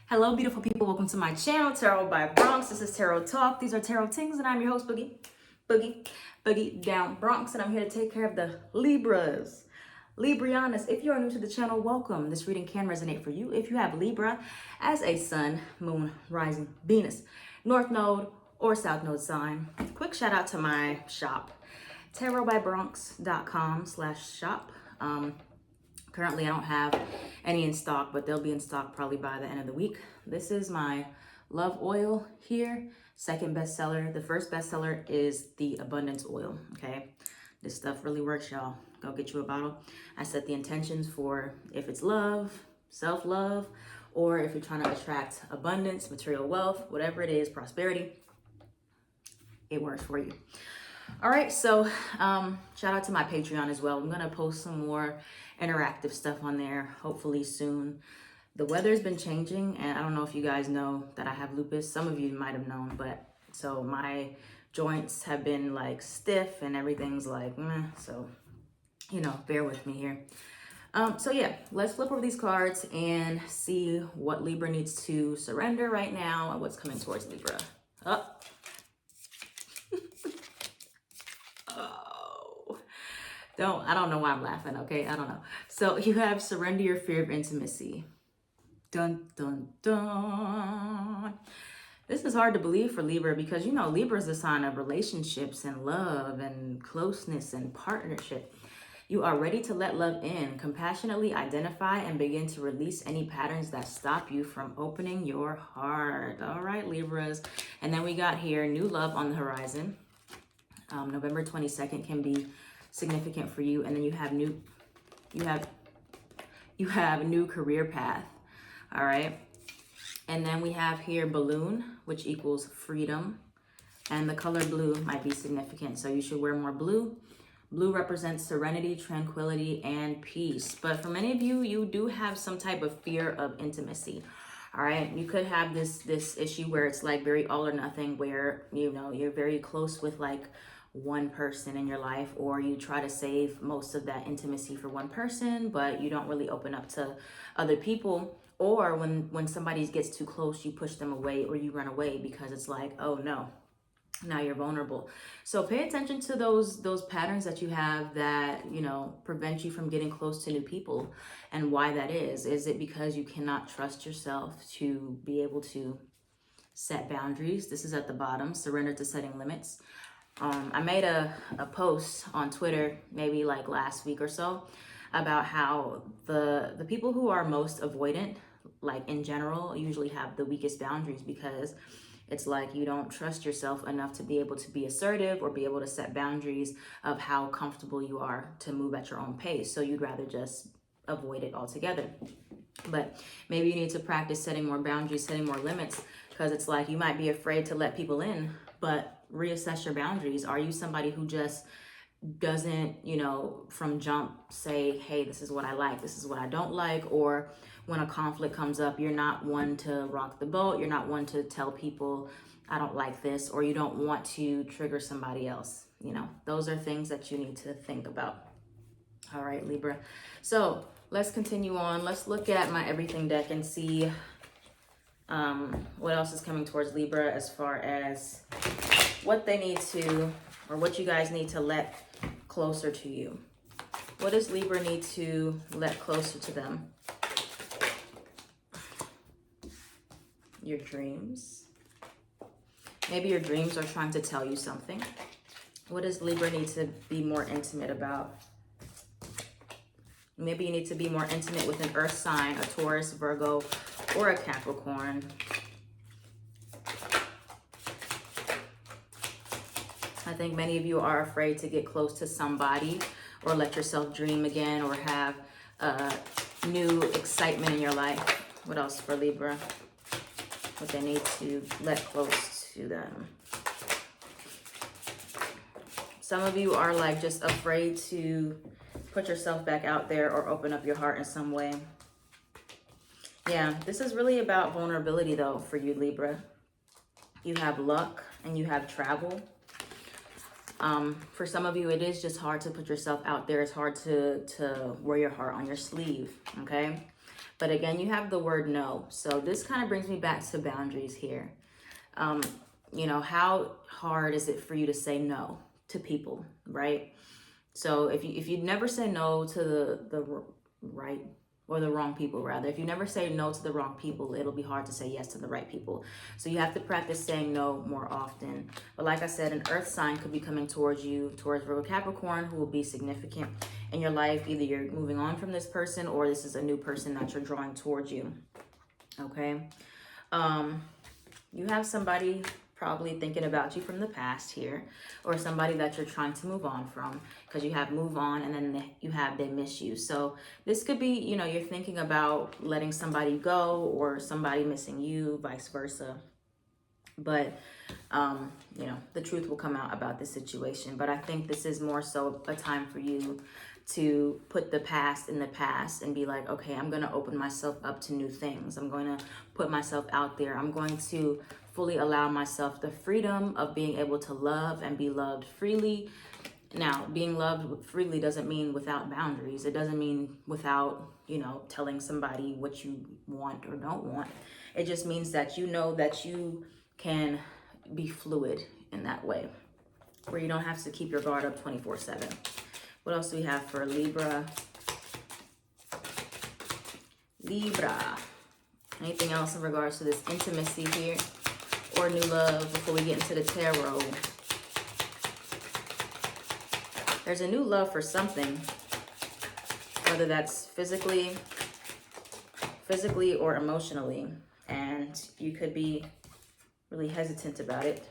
Hello, beautiful people. Welcome to my channel, Tarot by Bronx. This is Tarot Talk. These are Tarot Tings, and I'm your host, Boogie Down Bronx, and I'm here to take care of the Libras. Librianas, if you are new to the channel, welcome. This reading can resonate for you if you have Libra as a sun, moon, rising, Venus, north node, or south node sign. Quick shout out to my shop, tarotbybronx.com/shop. Currently, I don't have any in stock, but they'll be in stock probably by the end of the week. This is my love oil here. Second bestseller. The first bestseller is the abundance oil, okay? This stuff really works, y'all. Go get you a bottle. I set the intentions for if it's love, self-love, or if you're trying to attract abundance, material wealth, whatever it is, prosperity, it works for you. All right, so shout out to my Patreon as well. I'm gonna post some more interactive stuff on there, hopefully soon. The weather's been changing, and I don't know if you guys know that I have lupus. Some of you might have known, but so my joints have been like stiff and everything's like, so, you know, bear with me here. So yeah, let's flip over these cards and see what Libra needs to surrender right now and what's coming towards Libra. I don't know why I'm laughing, okay? I don't know. So you have surrender your fear of intimacy. Dun, dun, dun. This is hard to believe for Libra because, you know, Libra is a sign of relationships and love and closeness and partnership. You are ready to let love in, compassionately identify and begin to release any patterns that stop you from opening your heart. All right, Libras. And then we got here, new love on the horizon. November 22nd can be significant for you, and then you have new career path. All right, and then we have here balloon, which equals freedom, and the color blue might be significant, so you should wear more blue. Blue represents serenity, tranquility, and peace. But for many of you, you do have some type of fear of intimacy. All right, you could have this issue where it's like very all or nothing, where, you know, you're very close with like one person in your life, or you try to save most of that intimacy for one person, but you don't really open up to other people. Or when somebody gets too close, you push them away or you run away because it's like, oh no, now you're vulnerable. So pay attention to those patterns that you have that, you know, prevent you from getting close to new people, and why that is. Is it because you cannot trust yourself to be able to set boundaries? This is at the bottom, surrender to setting limits. I made a post on Twitter maybe like last week or so about how the people who are most avoidant, like in general, usually have the weakest boundaries, because it's like you don't trust yourself enough to be able to be assertive or be able to set boundaries of how comfortable you are to move at your own pace. So you'd rather just avoid it altogether. But maybe you need to practice setting more boundaries, setting more limits, because it's like you might be afraid to let people in, but reassess your boundaries. Are you somebody who just doesn't, you know, from jump say, hey, this is what I like, this is what I don't like? Or when a conflict comes up, you're not one to rock the boat, you're not one to tell people I don't like this, or you don't want to trigger somebody else. You know, those are things that you need to think about. All right, Libra. So let's continue on. Let's look at my everything deck and see what else is coming towards Libra as far as what they need to, or what you guys need to let closer to you. What does Libra need to let closer to them? Your dreams. Maybe your dreams are trying to tell you something. What does Libra need to be more intimate about? Maybe you need to be more intimate with an earth sign, a Taurus, Virgo, or a Capricorn. I think many of you are afraid to get close to somebody, or let yourself dream again, or have new excitement in your life. What else for Libra? What they need to let close to them. Some of you are like just afraid to put yourself back out there or open up your heart in some way. Yeah, this is really about vulnerability though for you, Libra. You have luck and you have travel. For some of you, it is just hard to put yourself out there. It's hard to wear your heart on your sleeve, okay? But again, you have the word no. So this kind of brings me back to boundaries here. You know, how hard is it for you to say no to people, right? So if you never say no to the right or the wrong people, rather, if you never say no to the wrong people, it'll be hard to say yes to the right people. So you have to practice saying no more often. But like I said, an earth sign could be coming towards you, towards Virgo Capricorn, who will be significant in your life. Either you're moving on from this person, or this is a new person that you're drawing towards you. Okay. You have somebody probably thinking about you from the past here, or somebody that you're trying to move on from, because you have move on and then you have they miss you. So this could be, you know, you're thinking about letting somebody go or somebody missing you, vice versa. But you know, the truth will come out about this situation. But I think this is more so a time for you to put the past in the past and be like, okay, I'm going to open myself up to new things. I'm going to put myself out there. I'm going to fully allow myself the freedom of being able to love and be loved freely. Now, being loved freely doesn't mean without boundaries. It doesn't mean without, you know, telling somebody what you want or don't want. It just means that you know that you can be fluid in that way, where you don't have to keep your guard up 24/7. What else do we have for Libra? Libra. Anything else in regards to this intimacy here or new love before we get into the tarot? There's a new love for something, whether that's physically or emotionally, and you could be really hesitant about it.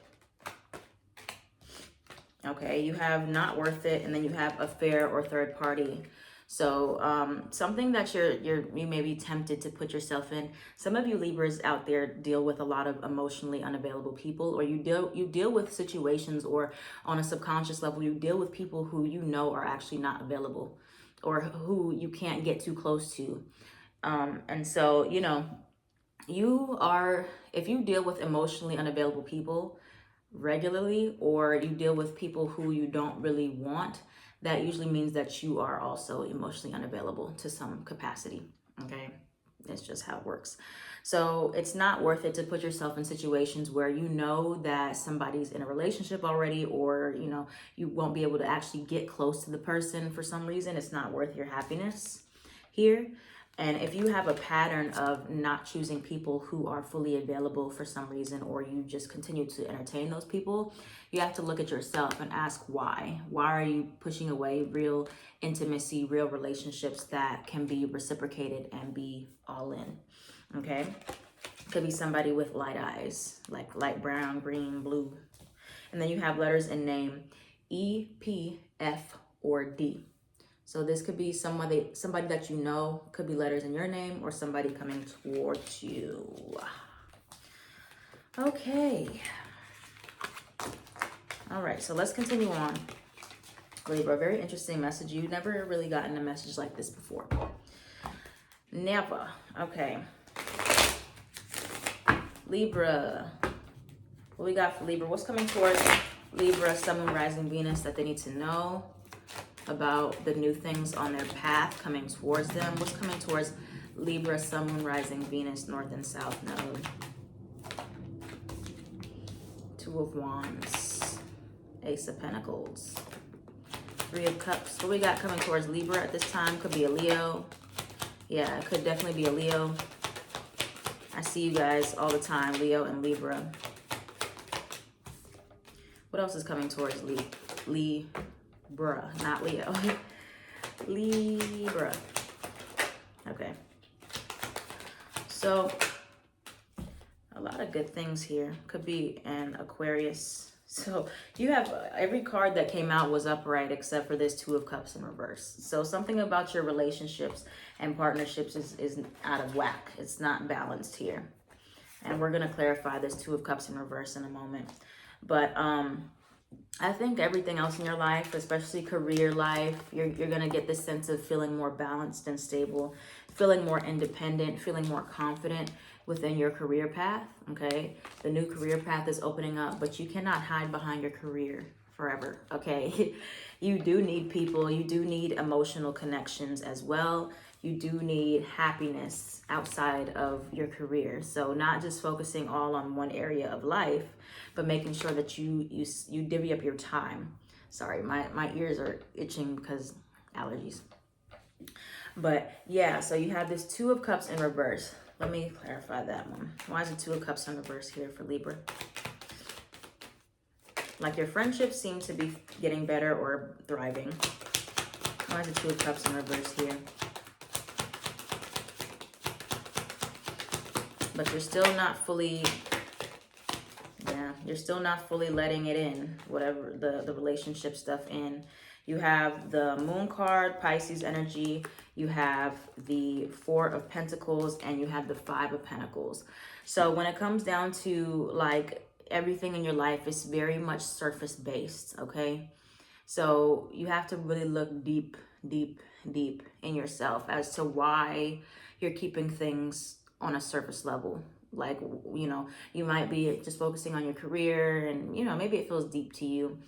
Okay, you have not worth it, and then you have affair or third party. So something that you may be tempted to put yourself in. Some of you Libras out there deal with a lot of emotionally unavailable people, or you deal with situations, or on a subconscious level, you deal with people who you know are actually not available, or who you can't get too close to. And so, you know, if you deal with emotionally unavailable people regularly, or you deal with people who you don't really want, that usually means that you are also emotionally unavailable to some capacity. Okay, it's just how it works. So it's not worth it to put yourself in situations where you know that somebody's in a relationship already, or you know you won't be able to actually get close to the person for some reason. It's not worth your happiness here. And if you have a pattern of not choosing people who are fully available for some reason, or you just continue to entertain those people, you have to look at yourself and ask why. Why are you pushing away real intimacy, real relationships that can be reciprocated and be all in? Okay? Could be somebody with light eyes, like light brown, green, blue. And then you have letters in name E, P, F, or D. So this could be somebody that you know, could be letters in your name, or somebody coming towards you. Okay. All right, so let's continue on. Libra, very interesting message. You've never really gotten a message like this before. Never. Okay. Libra. What we got for Libra? What's coming towards Libra, Sun, Moon, Rising, Venus that they need to know about the new things on their path coming towards them? What's coming towards Libra, Sun, Moon, Rising, Venus, North and South Node? Two of Wands, Ace of Pentacles, Three of Cups. What we got coming towards Libra at this time? Could be a Leo. Yeah, it could definitely be a Leo. I see you guys all the time, Leo and Libra. What else is coming towards Libra, not Leo. Libra. Okay. So, a lot of good things here. Could be an Aquarius. So, you have every card that came out was upright except for this Two of Cups in reverse. So, something about your relationships and partnerships is out of whack. It's not balanced here. And we're going to clarify this Two of Cups in reverse in a moment. But, I think everything else in your life, especially career life, you're going to get this sense of feeling more balanced and stable, feeling more independent, feeling more confident within your career path, okay? The new career path is opening up, but you cannot hide behind your career forever, okay? You do need people. You do need emotional connections as well. you do need happiness outside of your career. So not just focusing all on one area of life, but making sure that you divvy up your time. Sorry, my ears are itching because allergies. But yeah, so you have this Two of Cups in reverse. Let me clarify that one. Why is the Two of Cups in reverse here for Libra? Like your friendships seem to be getting better or thriving. Why is the Two of Cups in reverse here? But you're still not fully, you're still not fully letting it in, whatever the relationship stuff in. You have the Moon card, Pisces energy. You have the Four of Pentacles, and you have the Five of Pentacles. So when it comes down to like everything in your life, is very much surface based, okay? So you have to really look deep in yourself as to why you're keeping things on a surface level. Like, you know, you might be just focusing on your career and, you know, maybe it feels deep to you,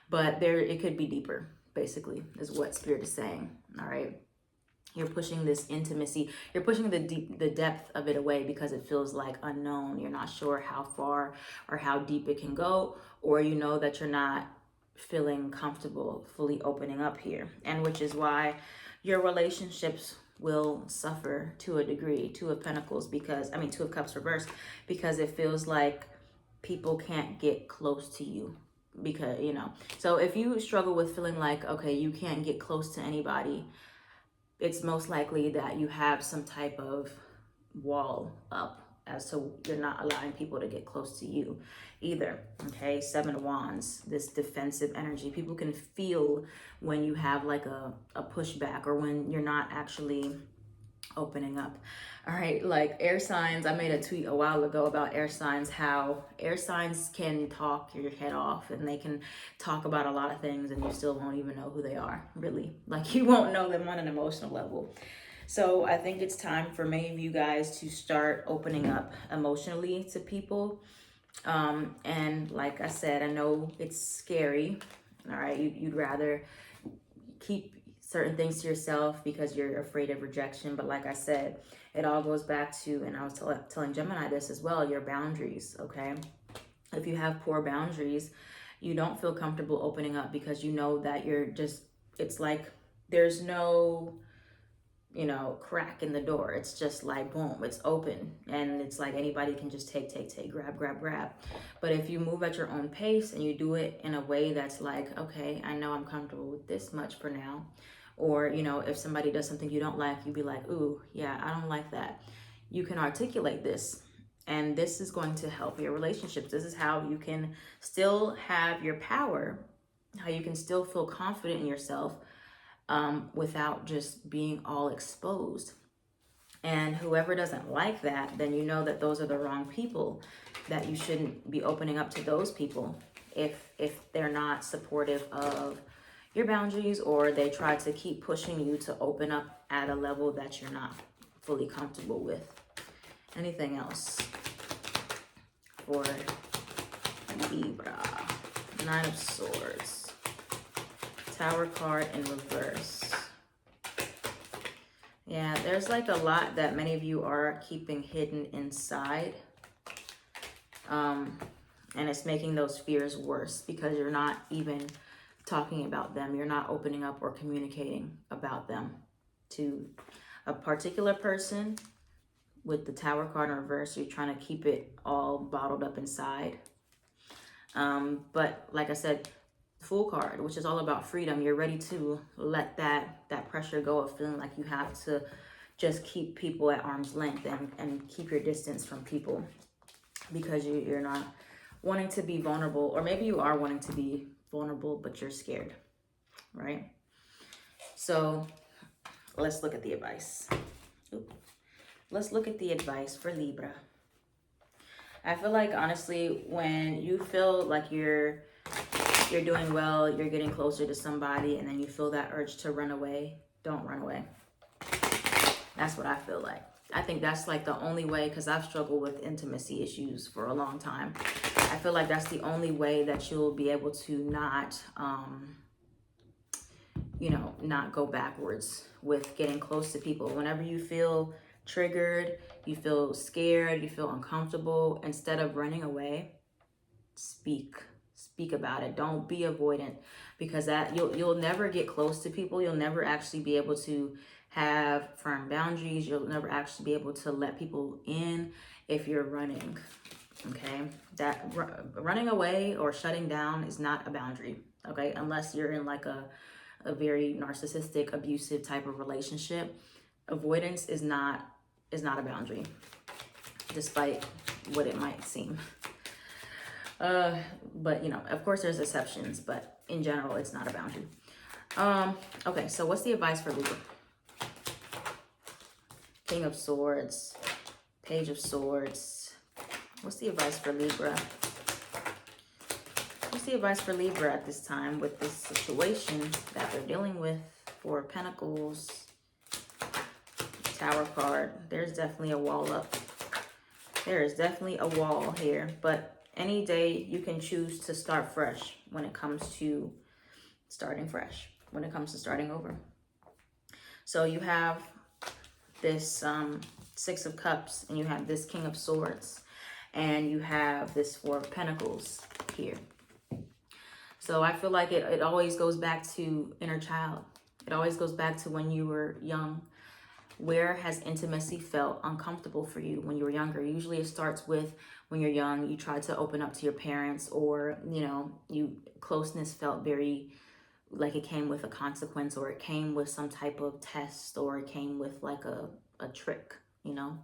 but it could be deeper, basically, is what Spirit is saying, all right? You're pushing this intimacy. You're pushing the depth of it away because it feels like unknown. You're not sure how far or how deep it can go, or you know that you're not feeling comfortable fully opening up here. And which is why your relationships will suffer to a degree. Two of Pentacles, because, I mean, Two of Cups reversed, because it feels like people can't get close to you. Because, you know, so if you struggle with feeling like, okay, you can't get close to anybody, it's most likely that you have some type of wall up as to you're not allowing people to get close to you either, okay? Seven of Wands, this defensive energy. People can feel when you have like a pushback or when you're not actually opening up. All right, like air signs, I made a tweet a while ago about air signs, how air signs can talk your head off and they can talk about a lot of things and you still won't even know who they are, really. Like you won't know them on an emotional level. So I think it's time for many of you guys to start opening up emotionally to people. And like I said, I know it's scary, all right? You'd rather keep certain things to yourself because you're afraid of rejection. But like I said, it all goes back to, and I was telling Gemini this as well, your boundaries, okay? If you have poor boundaries, you don't feel comfortable opening up because you know that you're just, it's like there's no, you know, crack in the door. It's just like, boom, it's open. And it's like anybody can just take, grab. But if you move at your own pace and you do it in a way that's like, okay, I know I'm comfortable with this much for now. Or, you know, if somebody does something you don't like, you'd be like, ooh, yeah, I don't like that. You can articulate this. And this is going to help your relationships. This is how you can still have your power, how you can still feel confident in yourself, without just being all exposed. And whoever doesn't like that, then you know that those are the wrong people, that you shouldn't be opening up to those people if they're not supportive of your boundaries, or they try to keep pushing you to open up at a level that you're not fully comfortable with. Anything else for Libra? Nine of Swords. Tower card in reverse. Yeah, there's like a lot that many of you are keeping hidden inside. And it's making those fears worse because you're not even talking about them. You're not opening up or communicating about them to a particular person. With the Tower card in reverse, you're trying to keep it all bottled up inside. But like I said, Fool card, which is all about freedom. You're ready to let that pressure go of feeling like you have to just keep people at arm's length and keep your distance from people because you're not wanting to be vulnerable, or maybe you are wanting to be vulnerable, but you're scared, right? So let's look at the advice. Let's look at the advice for Libra. I feel like, honestly, when you feel like you're doing well, you're getting closer to somebody, and then you feel that urge to run away, don't run away. That's what I feel like. I think that's like the only way, because I've struggled with intimacy issues for a long time. I feel like that's the only way that you'll be able to not you know, not go backwards with getting close to people. Whenever you feel triggered, you feel scared, you feel uncomfortable, instead of running away, speak about it. Don't be avoidant, because that you'll never get close to people. You'll never actually be able to have firm boundaries. You'll never actually be able to let people in if you're running. Okay, that running away or shutting down is not a boundary. Okay, unless you're in like a very narcissistic, abusive type of relationship, avoidance is not a boundary, despite what it might seem. But you know, of course there's exceptions, but in general, it's not a boundary. Okay, so what's the advice for Libra? King of Swords, Page of Swords. What's the advice for Libra? What's the advice for Libra at this time with this situation that they're dealing with? Four of Pentacles, Tower card. There's definitely a wall up. There is definitely a wall here, but any day you can choose to start fresh when it comes to starting fresh, when it comes to starting over. So you have this Six of Cups, and you have this King of Swords, and you have this Four of Pentacles here. So I feel like it always goes back to inner child. It always goes back to when you were young. Where has intimacy felt uncomfortable for you when you were younger? Usually it starts with when you're young, you try to open up to your parents, or, you know, closeness felt very like it came with a consequence, or it came with some type of test, or it came with like a trick, you know?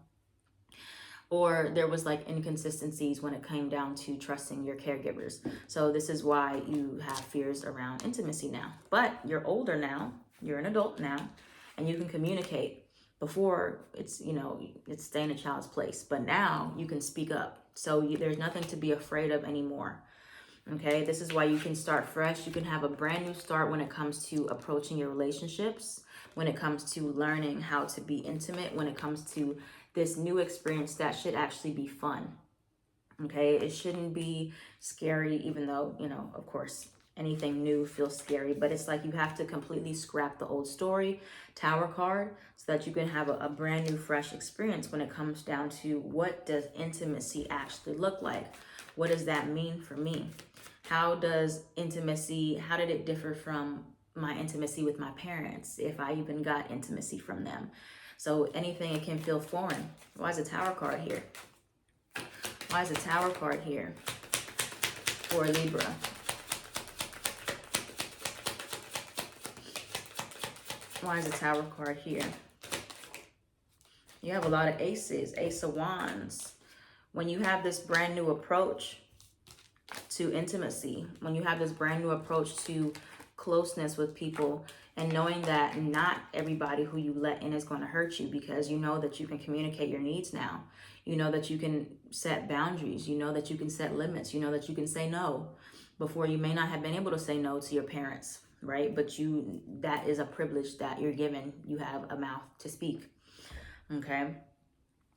Or there was like inconsistencies when it came down to trusting your caregivers. So this is why you have fears around intimacy now. But you're older now, you're an adult now, and you can communicate. Before, it's, you know, it's stay in a child's place, but now you can speak up. So there's nothing to be afraid of anymore. Okay, this is why you can start fresh. You can have a brand new start when it comes to approaching your relationships, when it comes to learning how to be intimate, when it comes to this new experience that should actually be fun. Okay, it shouldn't be scary, even though, you know, of course, anything new feels scary, but it's like you have to completely scrap the old story, Tower card, so that you can have a brand new, fresh experience when it comes down to what does intimacy actually look like? What does that mean for me? How does intimacy, how did it differ from my intimacy with my parents, if I even got intimacy from them? So anything, it can feel foreign. Why is a Tower card here? Why is a Tower card here for Libra? Why is a Tower card here? You have a lot of aces, Ace of Wands. When you have this brand new approach to intimacy, when you have this brand new approach to closeness with people, and knowing that not everybody who you let in is going to hurt you, because you know that you can communicate your needs now. You know that you can set boundaries. You know that you can set limits. You know that you can say no. Before, you may not have been able to say no to your parents, right? But that is a privilege that you're given. You have a mouth to speak. Okay.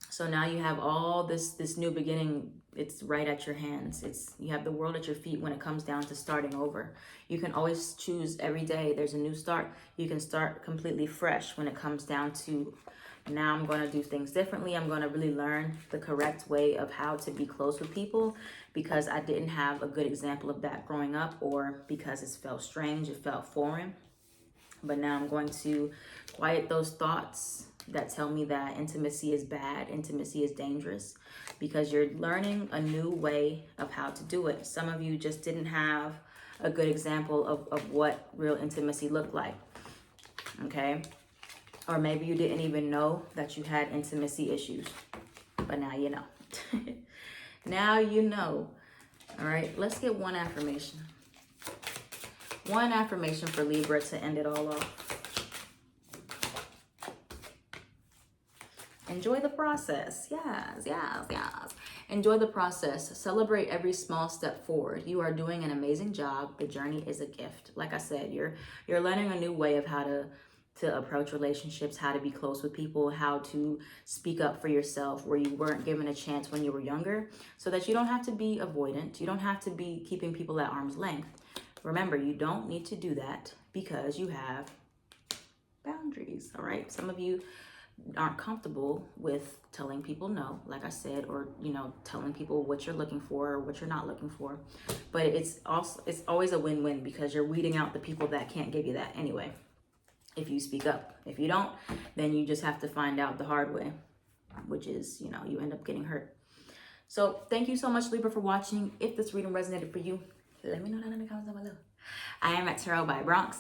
So now you have all this new beginning. It's right at your hands. You have the world at your feet when it comes down to starting over. You can always choose every day. There's a new start. You can start completely fresh when it comes down to, now I'm going to do things differently. I'm going to really learn the correct way of how to be close with people, because I didn't have a good example of that growing up, or because it felt strange, it felt foreign. But now I'm going to quiet those thoughts that tell me that intimacy is bad, intimacy is dangerous, because you're learning a new way of how to do it. Some of you just didn't have a good example of what real intimacy looked like, okay? Or maybe you didn't even know that you had intimacy issues, but now you know. Now you know. All right, let's get one affirmation. One affirmation for Libra to end it all off. Enjoy the process. Yes, yes, yes. Enjoy the process. Celebrate every small step forward. You are doing an amazing job. The journey is a gift. Like I said, you're learning a new way of how to approach relationships, how to be close with people, how to speak up for yourself where you weren't given a chance when you were younger, so that you don't have to be avoidant. You don't have to be keeping people at arm's length. Remember, you don't need to do that. because you have boundaries, all right? Some of you aren't comfortable with telling people no, like I said, or, you know, telling people what you're looking for or what you're not looking for. But it's always a win-win, because you're weeding out the people that can't give you that anyway, if you speak up. If you don't, then you just have to find out the hard way, which is, you know, you end up getting hurt. So thank you so much, Libra, for watching. If this reading resonated for you, let me know down in the comments down below. I am at Tarot by Bronx.